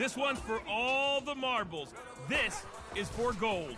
This one's for all the marbles. This is for gold.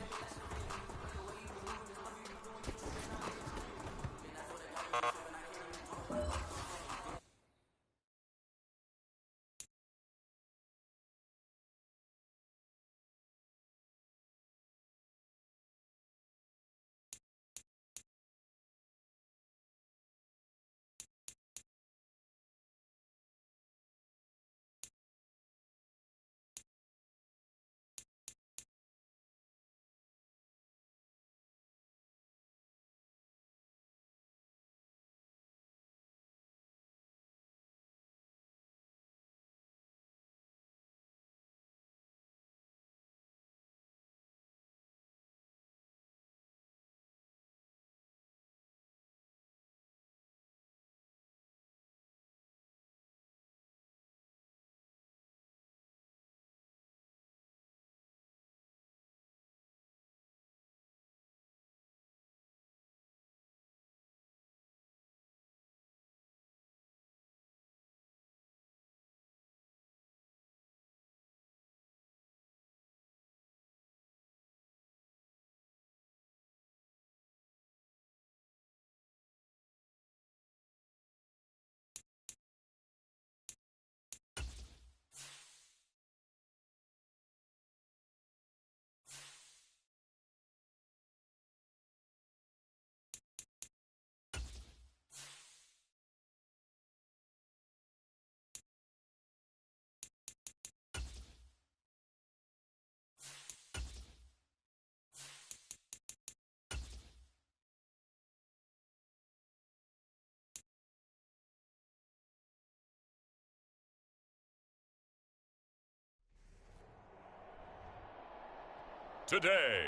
Today,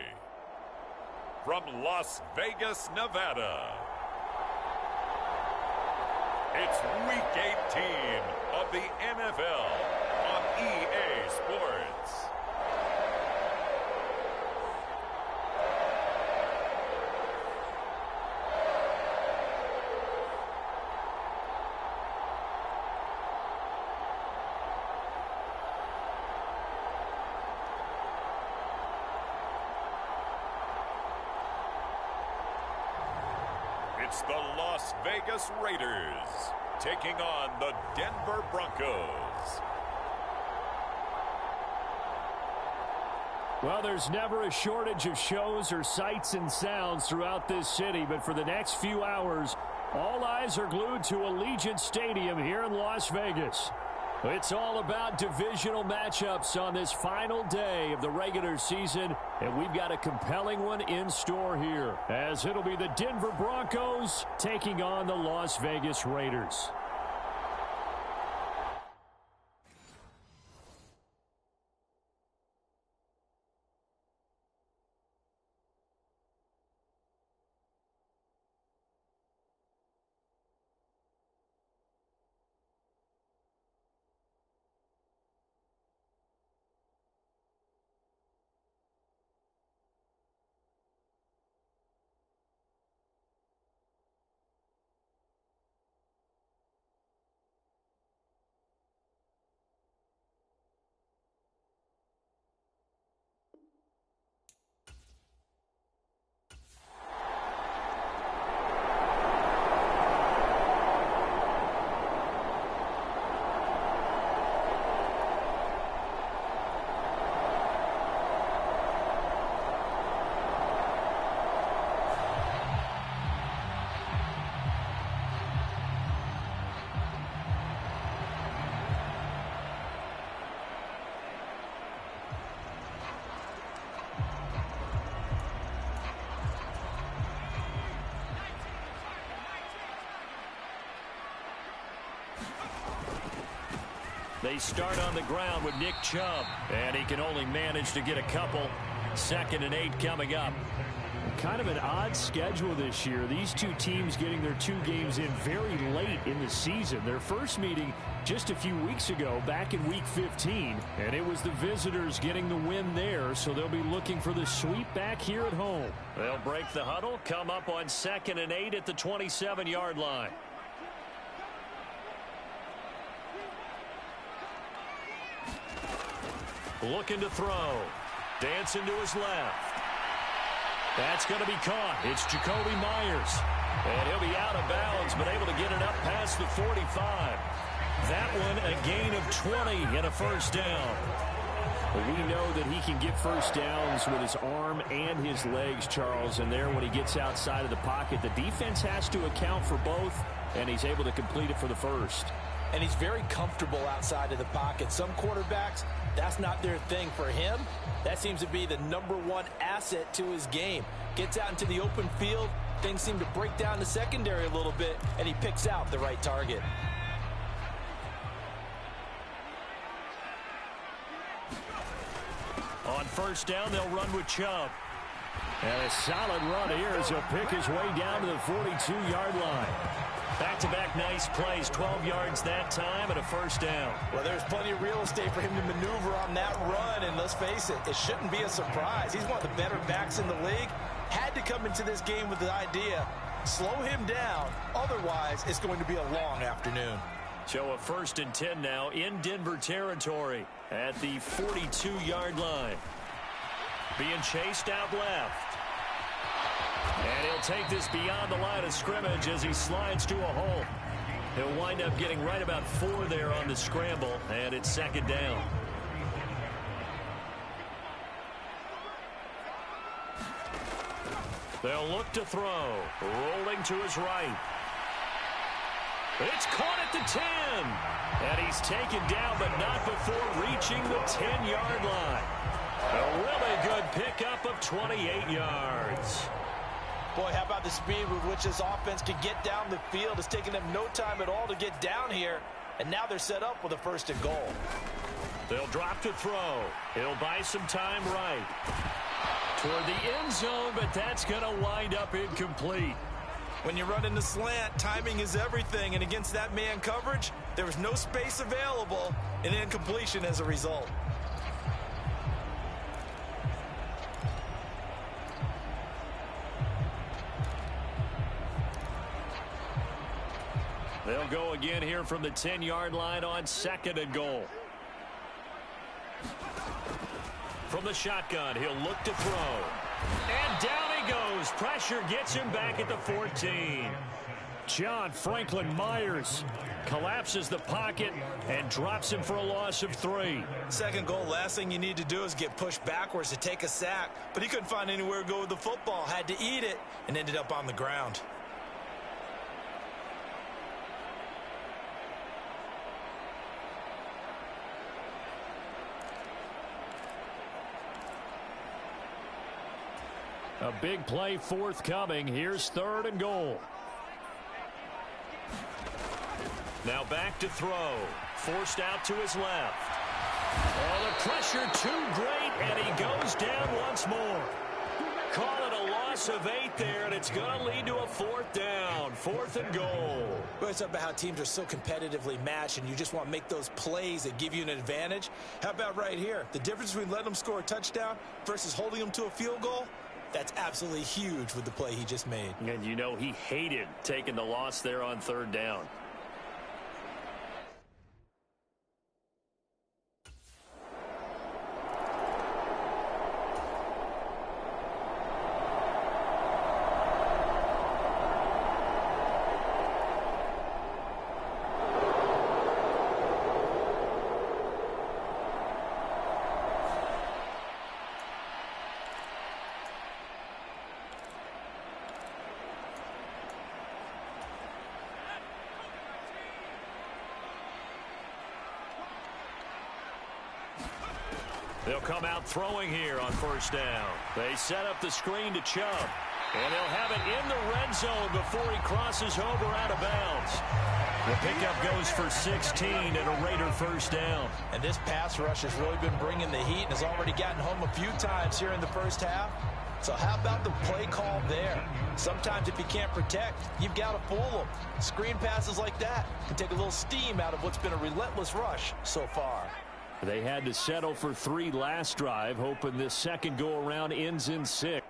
from Las Vegas, Nevada, it's Week 18 of the NFL on EA Sports. It's the Las Vegas Raiders taking on the Denver Broncos. Well, there's never a shortage of shows or sights and sounds throughout this city, but for the next few hours, all eyes are glued to Allegiant Stadium here in Las Vegas. It's all about divisional matchups on this final day of the regular season, and we've got a compelling one in store here, as it'll be the Denver Broncos taking on the Las Vegas Raiders. They start on the ground with Nick Chubb, and he can only manage to get a couple. 2nd and 8 coming up. Kind of an odd schedule this year. These two teams getting their 2 games in very late in the season. Their first meeting just a few weeks ago, back in Week 15, and it was the visitors getting the win there, so they'll be looking for the sweep back here at home. They'll break the huddle, come up on 2nd and 8 at the 27-yard line. Looking to throw. Dancing to his left. That's going to be caught. It's Jakobi Meyers. And he'll be out of bounds, but able to get it up past the 45. That one a gain of 20 and a first down. We know that he can get first downs with his arm and his legs, Charles, and there when he gets outside of the pocket, the defense has to account for both, and he's able to complete it for the first. And he's very comfortable outside of the pocket. Some quarterbacks, that's not their thing. For him, that seems to be the #1 asset to his game. Gets out into the open field, things seem to break down the secondary a little bit, and he picks out the right target. On first down, they'll run with Chubb. And a solid run here as he'll pick his way down to the 42-yard line. Back-to-back nice plays, 12 yards that time and a first down. Well, there's plenty of real estate for him to maneuver on that run, and let's face it, it shouldn't be a surprise. He's one of the better backs in the league. Had to come into this game with the idea, slow him down, otherwise it's going to be a long afternoon. So a 1st and 10 now in Denver territory at the 42-yard line. Being chased out left. And he'll take this beyond the line of scrimmage as he slides to a hole. He'll wind up getting right about 4 there on the scramble, and it's 2nd down. They'll look to throw. Rolling to his right. It's caught at the 10. And he's taken down, but not before reaching the 10-yard line. A really good pickup of 28 yards. Boy, how about the speed with which this offense can get down the field? It's taken them no time at all to get down here. And now they're set up with a 1st and goal. They'll drop to throw. He'll buy some time right. Toward the end zone, but that's going to wind up incomplete. When you run in the slant, timing is everything. And against that man coverage, there was no space available, and incompletion as a result. They'll go again here from the 10-yard line on 2nd and goal. From the shotgun, he'll look to throw. And down he goes. Pressure gets him back at the 14. John Franklin Myers collapses the pocket and drops him for a loss of 3. 2nd goal, last thing you need to do is get pushed backwards to take a sack. But he couldn't find anywhere to go with the football. Had to eat it and ended up on the ground. A big play forthcoming. Here's 3rd and goal. Now back to throw. Forced out to his left. Oh, the pressure too great, and he goes down once more. Call it a loss of 8 there, and it's going to lead to a 4th down. 4th and goal. Well, it's about how teams are so competitively matched, and you just want to make those plays that give you an advantage. How about right here? The difference between letting them score a touchdown versus holding them to a field goal? That's absolutely huge with the play he just made. And you know he hated taking the loss there on 3rd down. They'll come out throwing here on 1st down. They set up the screen to Chubb. And they'll have it in the red zone before he crosses over out of bounds. The pickup goes for 16 and a Raider 1st down. And this pass rush has really been bringing the heat and has already gotten home a few times here in the 1st half. So how about the play call there? Sometimes if you can't protect, you've got to fool them. Screen passes like that can take a little steam out of what's been a relentless rush so far. They had to settle for 3 last drive, hoping this 2nd go-around ends in 6.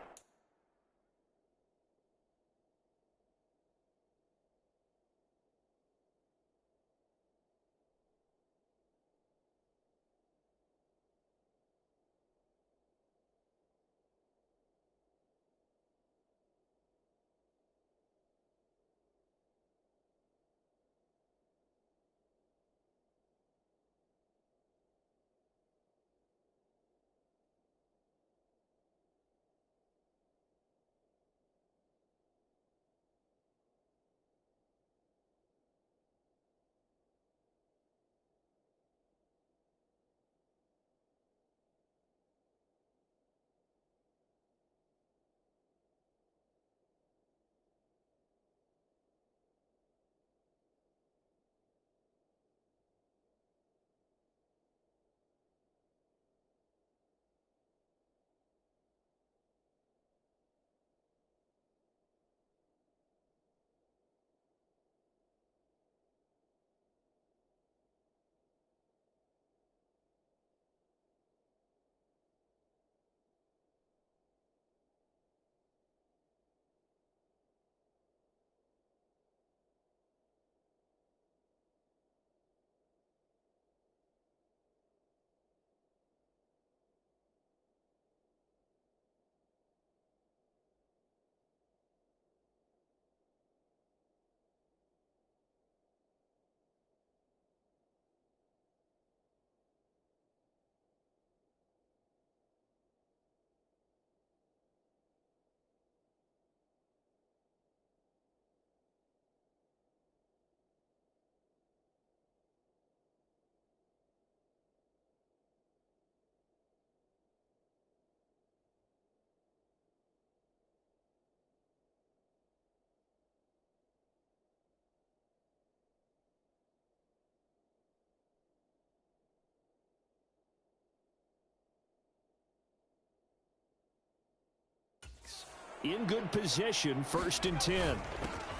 in good position, 1st and 10.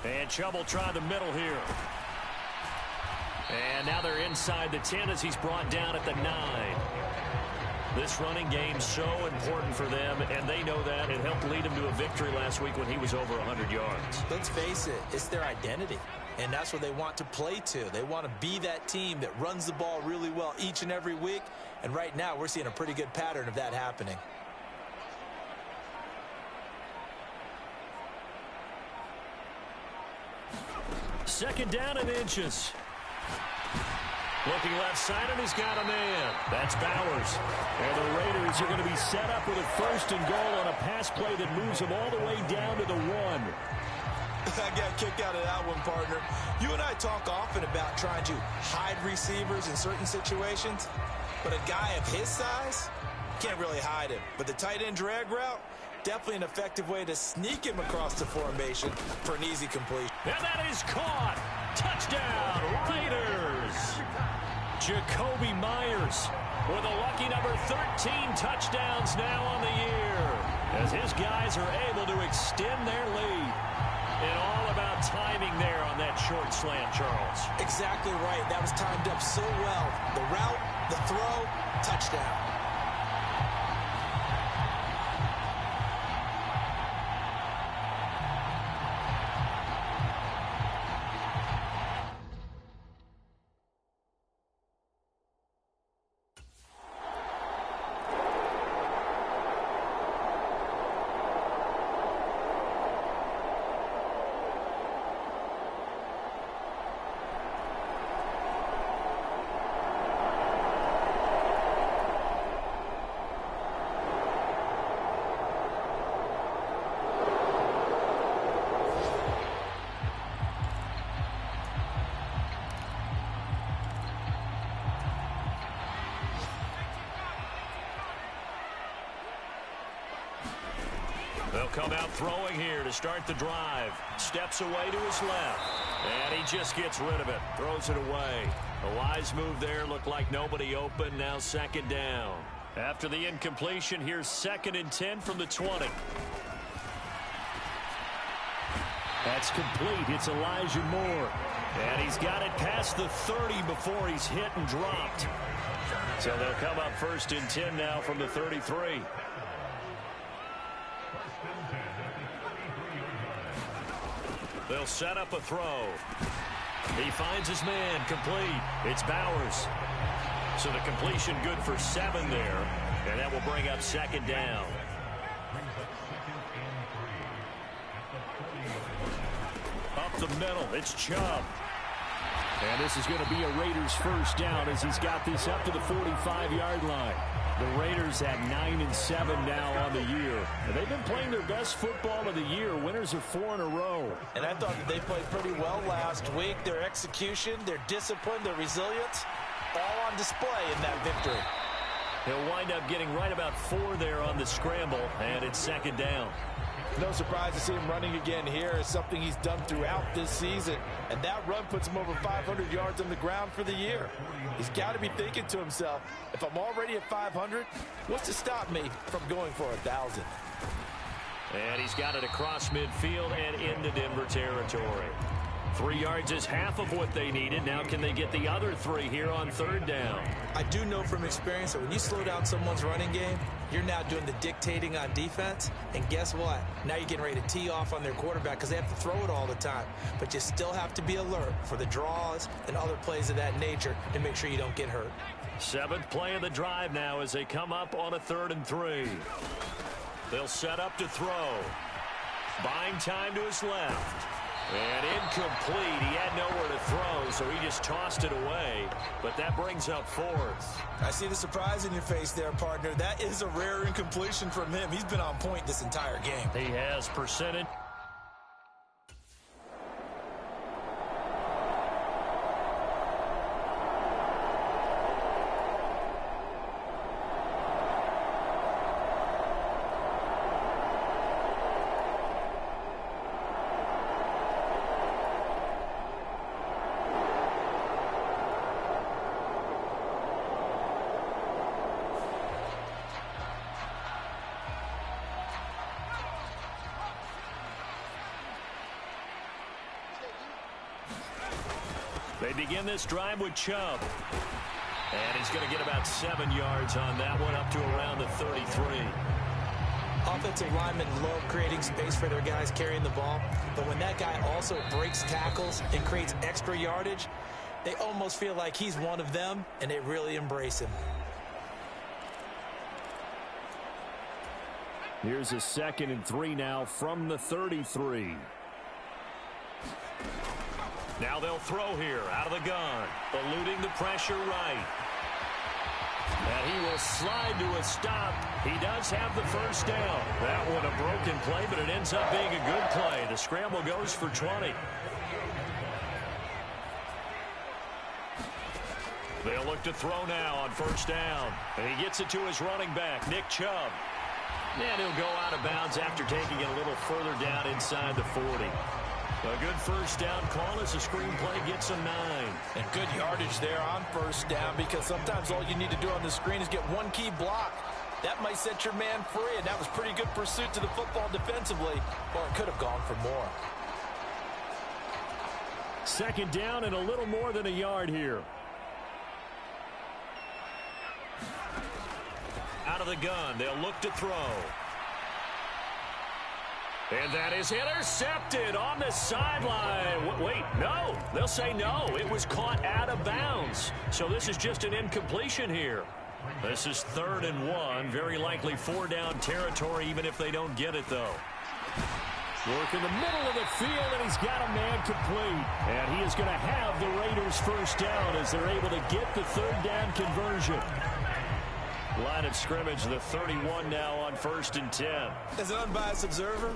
And Chubb will try the middle here. And now they're inside the 10 as he's brought down at the 9. This running game's so important for them, and they know that. It helped lead them to a victory last week when he was over 100 yards. Let's face it, it's their identity, and that's what they want to play to. They want to be that team that runs the ball really well each and every week, and right now we're seeing a pretty good pattern of that happening. Second down and inches. Looking left side, and he's got a man. That's Bowers. And the Raiders are going to be set up with a 1st and goal on a pass play that moves them all the way down to the 1. I got a kick out of that one, partner. You and I talk often about trying to hide receivers in certain situations, but a guy of his size can't really hide him. But the tight end drag route, definitely an effective way to sneak him across the formation for an easy completion. And that is caught. Touchdown, Raiders. Jacoby Myers with a lucky number 13 touchdowns now on the year as his guys are able to extend their lead. And all about timing there on that short slant, Charles. Exactly right. That was timed up so well. The route, the throw, touchdown. They'll come out throwing here to start the drive. Steps away to his left. And he just gets rid of it. Throws it away. A wise move there. Looked like nobody open. Now 2nd down. After the incompletion, here's 2nd and 10 from the 20. That's complete. It's Elijah Moore. And he's got it past the 30 before he's hit and dropped. So they'll come up 1st and 10 now from the 33. They'll set up a throw. He finds his man, complete. It's Bowers. So the completion good for 7 there, and that will bring up 2nd down. Up the middle, it's Chubb. And this is going to be a Raiders 1st down as he's got this up to the 45-yard line. The Raiders at 9-7 now on the year. And they've been playing their best football of the year. Winners of 4 in a row. And I thought that they played pretty well last week. Their execution, their discipline, their resilience, all on display in that victory. He'll wind up getting right about 4 there on the scramble, and it's 2nd down. No surprise to see him running again here. It's something he's done throughout this season. And that run puts him over 500 yards on the ground for the year. He's got to be thinking to himself, if I'm already at 500, what's to stop me from going for 1,000? And he's got it across midfield and into Denver territory. 3 yards is half of what they needed. Now can they get the other 3 here on 3rd down? I do know from experience that when you slow down someone's running game, you're now doing the dictating on defense. And guess what? Now you're getting ready to tee off on their quarterback because they have to throw it all the time. But you still have to be alert for the draws and other plays of that nature to make sure you don't get hurt. 7th play of the drive now as they come up on a 3rd and 3. They'll set up to throw. Buying time to his left. And incomplete. He had nowhere to throw, so he just tossed it away. But that brings up 4th. I see the surprise in your face there, partner. That is a rare incompletion from him. He's been on point this entire game. He has percentage. They begin this drive with Chubb. And he's going to get about 7 yards on that one, up to around the 33. Offensive linemen love creating space for their guys carrying the ball. But when that guy also breaks tackles and creates extra yardage, they almost feel like he's one of them, and they really embrace him. Here's a 2nd and 3 now from the 33. Now they'll throw here out of the gun, eluding the pressure right. And he will slide to a stop. He does have the first down. That one a broken play, but it ends up being a good play. The scramble goes for 20. They'll look to throw now on first down. And he gets it to his running back, Nick Chubb. And he'll go out of bounds after taking it a little further down inside the 40. A good first down call as the screen play gets a 9. And good yardage there on first down, because sometimes all you need to do on the screen is get one key block. That might set your man free, and that was pretty good pursuit to the football defensively, or it could have gone for more. 2nd down and a little more than a yard here. Out of the gun, they'll look to throw. And that is intercepted on the sideline. Wait, no. They'll say no. It was caught out of bounds. So this is just an incompletion here. This is 3rd and 1. Very likely 4-down territory, even if they don't get it, though. Work in the middle of the field, and he's got a man complete. And he is going to have the Raiders first down as they're able to get the 3rd down conversion. Line of scrimmage, the 31 now on 1st and 10. As an unbiased observer,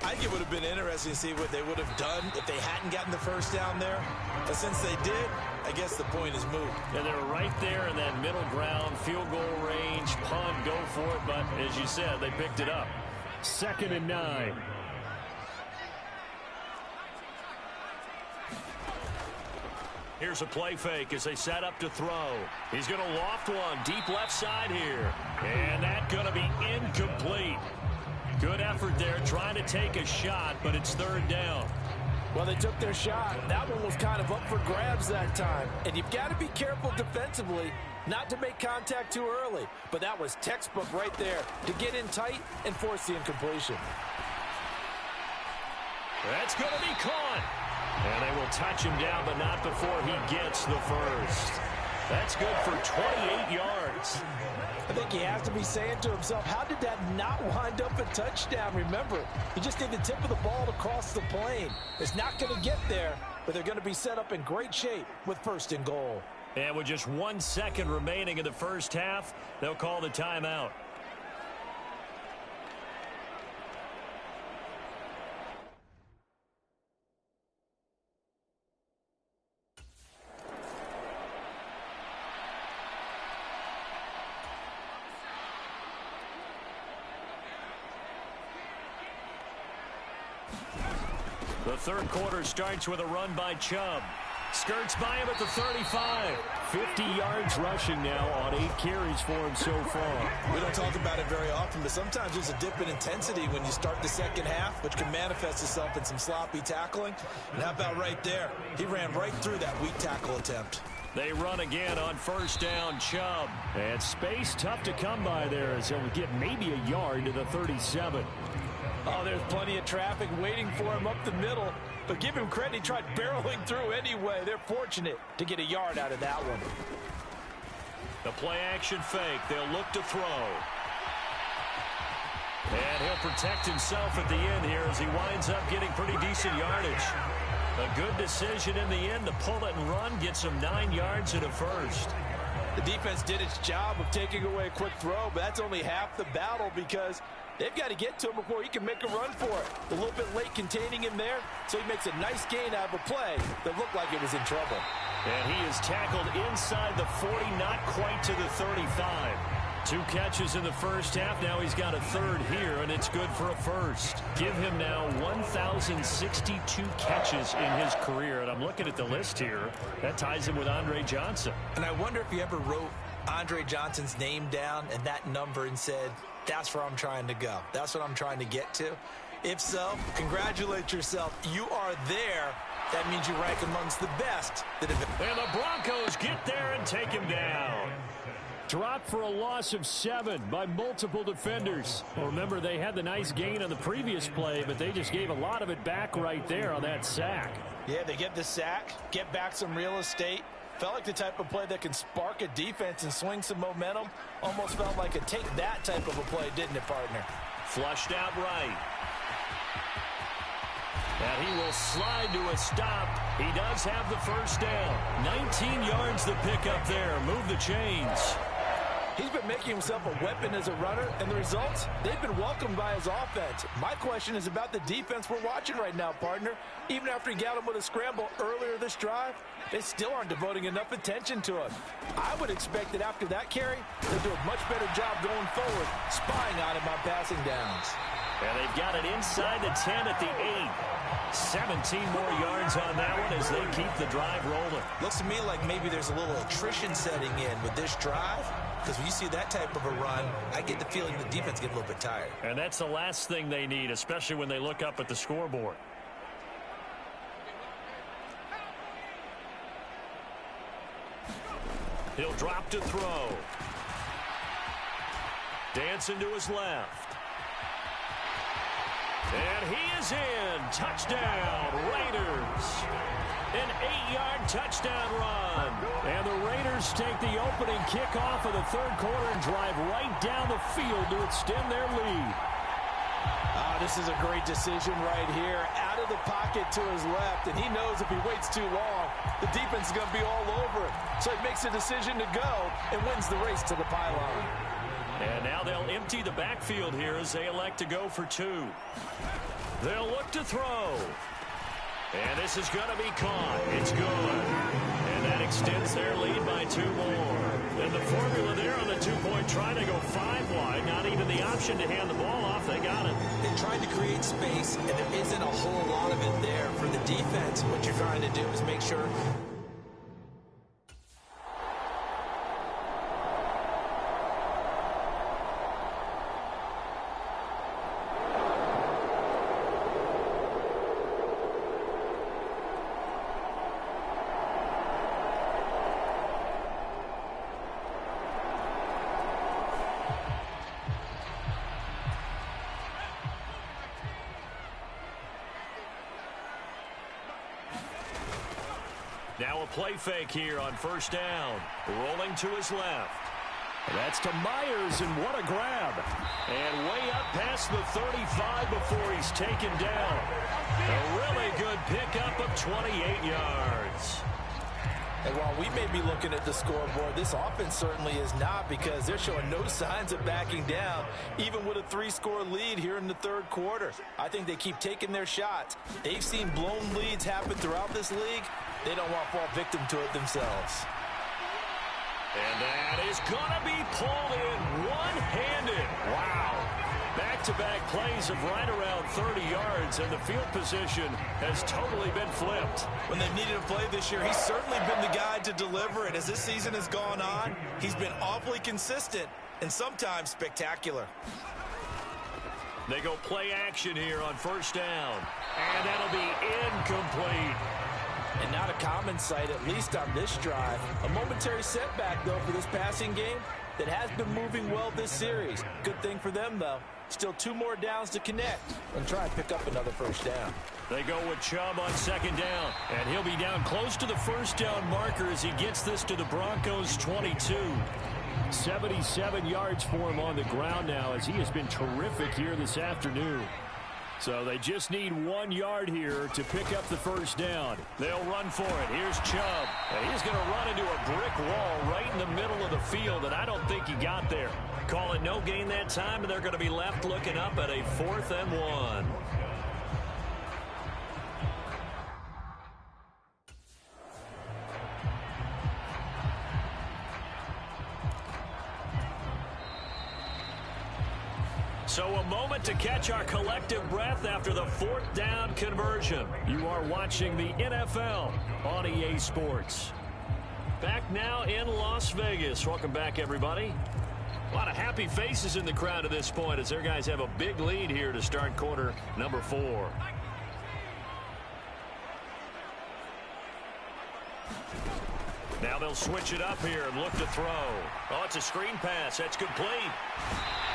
I think it would have been interesting to see what they would have done if they hadn't gotten the first down there. But since they did, I guess the point is moved. And they're right there in that middle ground, field goal range, punt, go for it. But as you said, they picked it up. 2nd and 9. Here's a play fake as they set up to throw. He's going to loft one deep left side here. And that's going to be incomplete. Good effort there trying to take a shot, but it's 3rd down. Well, they took their shot. That one was kind of up for grabs that time. And you've got to be careful defensively not to make contact too early. But that was textbook right there to get in tight and force the incompletion. That's going to be caught. And they will touch him down, but not before he gets the first. That's good for 28 yards. I think he has to be saying to himself, how did that not wind up a touchdown? Remember, you just need the tip of the ball to cross the plane. It's not going to get there, but they're going to be set up in great shape with 1st and goal. And with just 1 second remaining in the first half, they'll call the timeout. The 3rd quarter starts with a run by Chubb. Skirts by him at the 35. 50 yards rushing now on 8 carries for him so far. We don't talk about it very often, but sometimes there's a dip in intensity when you start the second half, which can manifest itself in some sloppy tackling. And how about right there? He ran right through that weak tackle attempt. They run again on first down, Chubb. And space tough to come by there as he'll get maybe a yard to the 37. Oh, there's plenty of traffic waiting for him up the middle. But give him credit, he tried barreling through anyway. They're fortunate to get a yard out of that one. The play-action fake. They'll look to throw. And he'll protect himself at the end here as he winds up getting pretty decent yardage. A good decision in the end to pull it and run, get some 9 yards and a first. The defense did its job of taking away a quick throw, but that's only half the battle because they've got to get to him before he can make a run for it. A little bit late containing him there, so he makes a nice gain out of a play that looked like it was in trouble. And he is tackled inside the 40, not quite to the 35. 2 catches in the first half. Now he's got a 3rd here, and it's good for a first. Give him now 1,062 catches in his career. And I'm looking at the list here. That ties him with Andre Johnson. And I wonder if he ever wrote Andre Johnson's name down and that number and said, that's where I'm trying to go. That's what I'm trying to get to. If so, congratulate yourself. You are there That means you rank amongst the best that have... And the Broncos get there and take him down. Dropped for a loss of 7 by multiple defenders. Well, remember, they had the nice gain on the previous play, but they just gave a lot of it back right there on that sack. Yeah, they get the sack, get back some real estate. Felt like the type of play that can spark a defense and swing some momentum. Almost felt like a take that type of a play, didn't it, partner? Flushed out right. And he will slide to a stop. He does have the first down. 19 yards to pick up there. Move the chains. He's been making himself a weapon as a runner, and the results, they've been welcomed by his offense. My question is about the defense we're watching right now, partner. Even after he got him with a scramble earlier this drive, they still aren't devoting enough attention to him. I would expect that after that carry, they'll do a much better job going forward, spying on him on passing downs. And they've got it inside the 10 at the 8. 17 more yards on that one as they keep the drive rolling. Looks to me like maybe there's a little attrition setting in with this drive, because when you see that type of a run, I get the feeling the defense gets a little bit tired. And that's the last thing they need, especially when they look up at the scoreboard. He'll drop to throw. Dancing to his left. And he is in. Touchdown, Raiders. An 8-yard touchdown run. And the Raiders take the opening kickoff of the third quarter and drive right down the field to extend their lead. This is a great decision right here. Out of the pocket to his left, and he knows if he waits too long, the defense is going to be all over him. So he makes a decision to go and wins the race to the pylon. And now they'll empty the backfield here as they elect to go for 2. They'll look to throw. And this is going to be caught. It's good. And that extends their lead by 2 more. And the formula there on the 2-point try to go 5 wide. Not even the option to hand the ball off. They got it. They tried to create space, and there isn't a whole lot of it there for the defense. What you're trying to do is make sure... Now a play fake here on first down. Rolling to his left. That's to Myers, and what a grab. And way up past the 35 before he's taken down. A really good pickup of 28 yards. And while we may be looking at the scoreboard, this offense certainly is not, because they're showing no signs of backing down, even with a 3-score lead here in the third quarter. I think they keep taking their shots. They've seen blown leads happen throughout this league. They don't want to fall victim to it themselves. And that is going to be pulled in one-handed. Wow. Back-to-back plays of right around 30 yards, and the field position has totally been flipped. When they've needed a play this year, he's certainly been the guy to deliver it. As this season has gone on, he's been awfully consistent and sometimes spectacular. They go play action here on first down, and that'll be incomplete. And not a common sight, at least on this drive. A momentary setback, though, for this passing game that has been moving well this series. Good thing for them, though. Still 2 more downs to connect and try and pick up another first down. They go with Chubb on second down, and he'll be down close to the first down marker as he gets this to the Broncos' 22. 77 yards for him on the ground now, as he has been terrific here this afternoon. So they just need 1 yard here to pick up the first down. They'll run for it. Here's Chubb. And he's going to run into a brick wall right in the middle of the field, and I don't think he got there. Call it no gain that time, and they're going to be left looking up at a 4th and 1. So a moment to catch our collective breath after the 4th down conversion. You are watching the NFL on EA Sports. Back now in Las Vegas. Welcome back, everybody. A lot of happy faces in the crowd at this point as their guys have a big lead here to start quarter number 4. Now they'll switch it up here and look to throw. Oh, it's a screen pass. That's complete.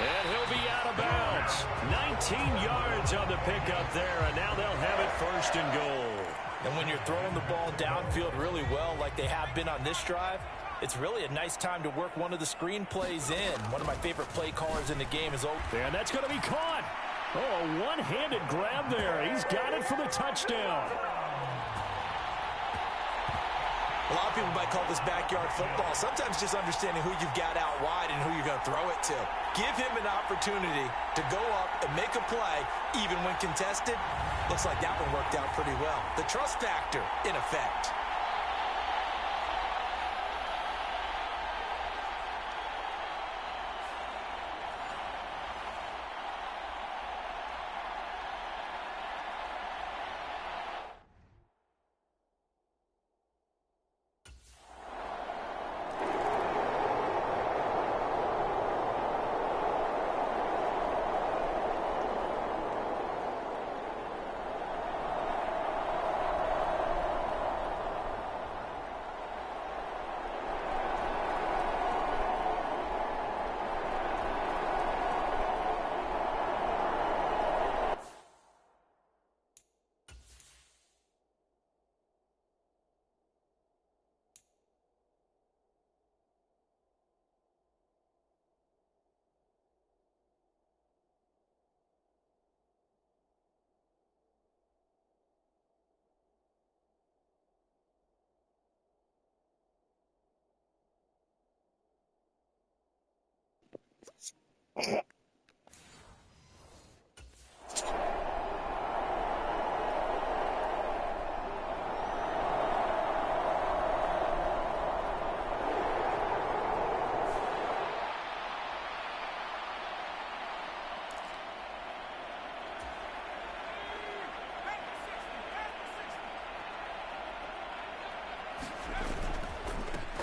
And he'll be out of bounds. 19 yards on the pickup there, and now they'll have it first and goal. And when you're throwing the ball downfield really well like they have been on this drive, it's really a nice time to work one of the screen plays in. One of my favorite play callers in the game is open. And that's going to be caught. Oh, a one-handed grab there. He's got it for the touchdown. A lot of people might call this backyard football. Sometimes just understanding who you've got out wide and who you're going to throw it to. Give him an opportunity to go up and make a play, even when contested. Looks like that one worked out pretty well. The trust factor in effect.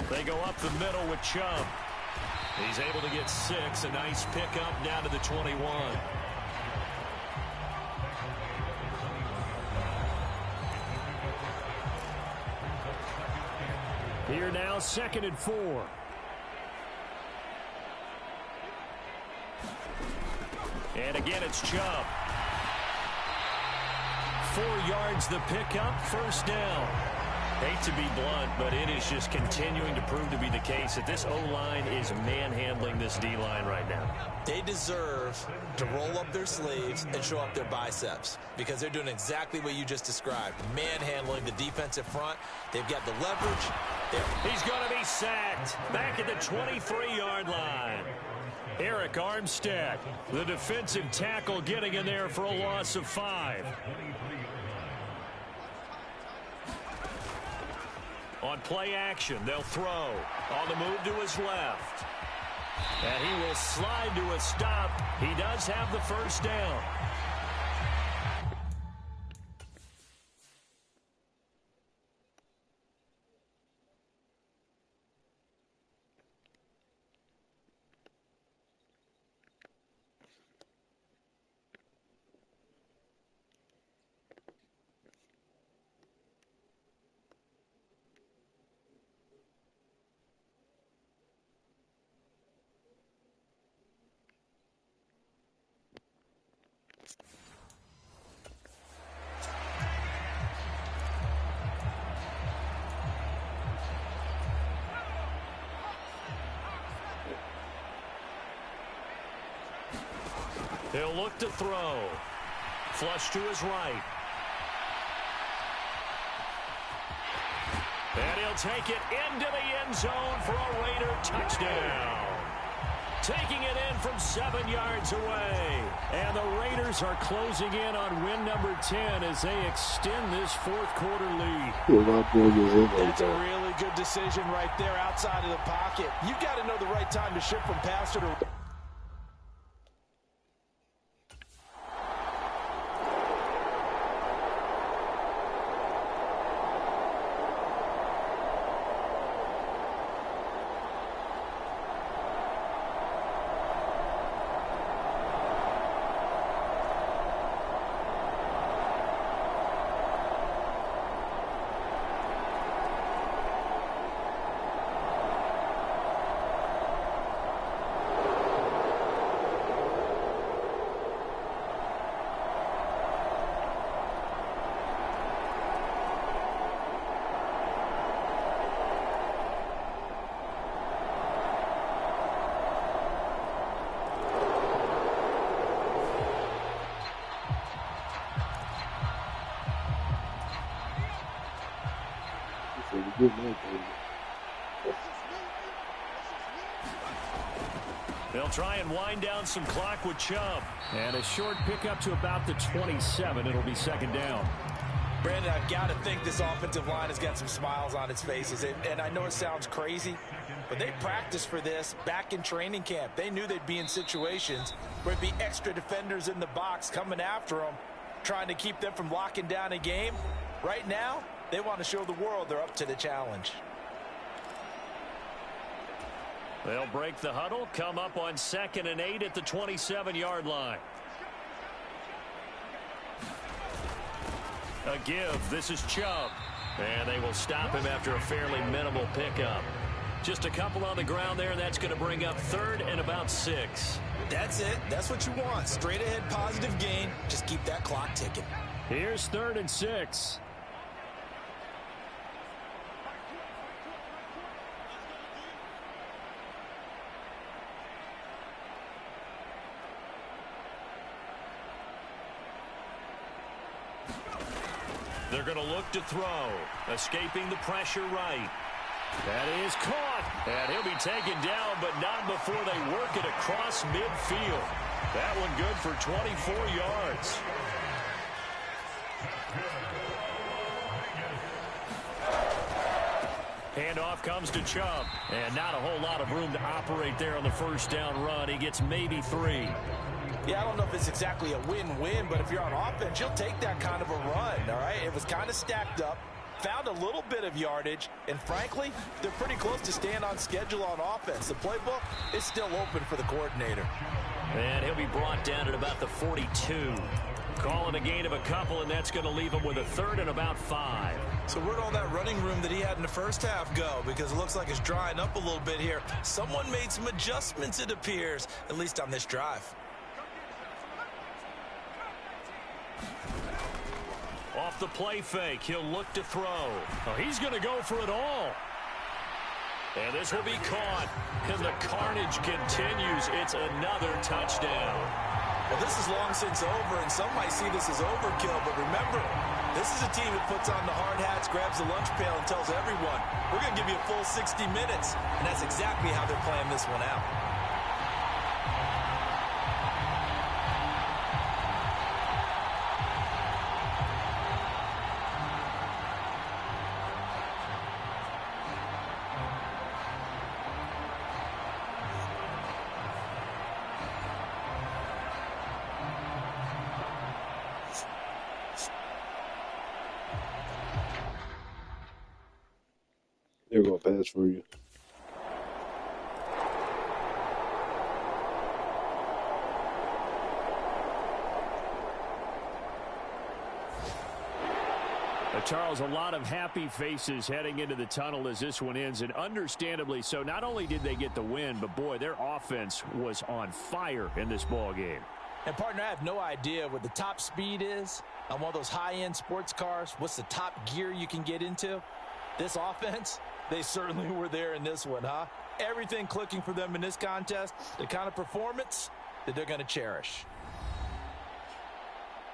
They go up the middle with Chubb. He's able to get 6. A nice pickup down to the 21. Here now, 2nd and 4. And again, it's Chubb. 4 yards the pickup, first down. Hate to be blunt, but it is just continuing to prove to be the case that this O-line is manhandling this D-line right now. They deserve to roll up their sleeves and show up their biceps because they're doing exactly what you just described, manhandling the defensive front. They've got the leverage. He's going to be sacked back at the 23-yard line. Eric Armstead, the defensive tackle, getting in there for a loss of 5. On play action, they'll throw. On the move to his left. And he will slide to a stop. He does have the first down. He'll look to throw. Flush to his right. And he'll take it into the end zone for a Raider touchdown. Taking it in from 7 yards away. And the Raiders are closing in on win number 10 as they extend this fourth-quarter lead. That's a really good decision right there outside of the pocket. You've got to know the right time to shift from passer to... They'll try and wind down some clock with Chubb. And a short pickup to about the 27. It'll be second down. Brandon, I've got to think this offensive line has got some smiles on its faces. And I know it sounds crazy, but they practiced for this back in training camp. They knew they'd be in situations where there'd be extra defenders in the box coming after them, trying to keep them from locking down a game. Right now, they want to show the world they're up to the challenge. They'll break the huddle, come up on 2nd and 8 at the 27-yard line. A give. This is Chubb. And they will stop him after a fairly minimal pickup. Just a couple on the ground there, and that's going to bring up 3rd and about 6. That's it. That's what you want. Straight ahead positive gain. Just keep that clock ticking. Here's 3rd and 6. They're going to look to throw. Escaping the pressure right. That is caught. And he'll be taken down, but not before they work it across midfield. That one good for 24 yards. Handoff comes to Chubb. And not a whole lot of room to operate there on the first down run. He gets maybe 3. Yeah, I don't know if it's exactly a win-win, but if you're on offense, you'll take that kind of a run, all right? It was kind of stacked up, found a little bit of yardage, and frankly, they're pretty close to staying on schedule on offense. The playbook is still open for the coordinator. And he'll be brought down at about the 42. Calling a gain of a couple, and that's going to leave him with a 3rd and about 5. So where'd all that running room that he had in the first half go? Because it looks like it's drying up a little bit here. Someone made some adjustments, it appears, at least on this drive. Off the play fake, he'll look to throw. Oh, he's going to go for it all. And this will be caught. And the carnage continues. It's another touchdown. Well, this is long since over, and some might see this as overkill. But remember, this is a team that puts on the hard hats, grabs the lunch pail, and tells everyone, we're going to give you a full 60 minutes. And that's exactly how they're playing this one out. They're going to pass for you. Charles, a lot of happy faces heading into the tunnel as this one ends, and understandably so. Not only did they get the win, but boy, their offense was on fire in this ball game. And partner, I have no idea what the top speed is on one of those high-end sports cars. What's the top gear you can get into? This offense, they certainly were there in this one, huh? Everything clicking for them in this contest, the kind of performance that they're going to cherish.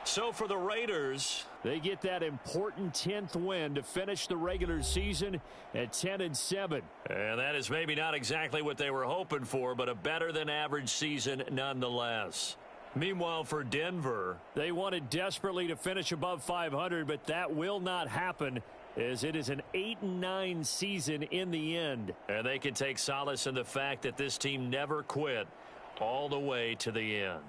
So for the Raiders, they get that important 10th win to finish the regular season at 10-7. And that is maybe not exactly what they were hoping for, but a better than average season nonetheless. Meanwhile, for Denver, they wanted desperately to finish above 500, but that will not happen, as it is an 8-9 season in the end. And they can take solace in the fact that this team never quit all the way to the end.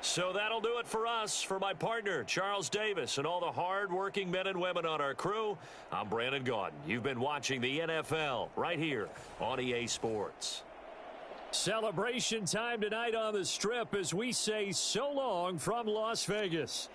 So that'll do it for us. For my partner, Charles Davis, and all the hard-working men and women on our crew, I'm Brandon Gaudin. You've been watching the NFL right here on EA Sports. Celebration time tonight on the Strip as we say so long from Las Vegas.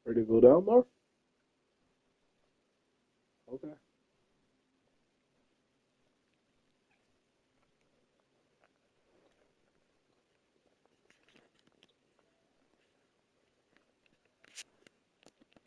Ready to go down, Mark?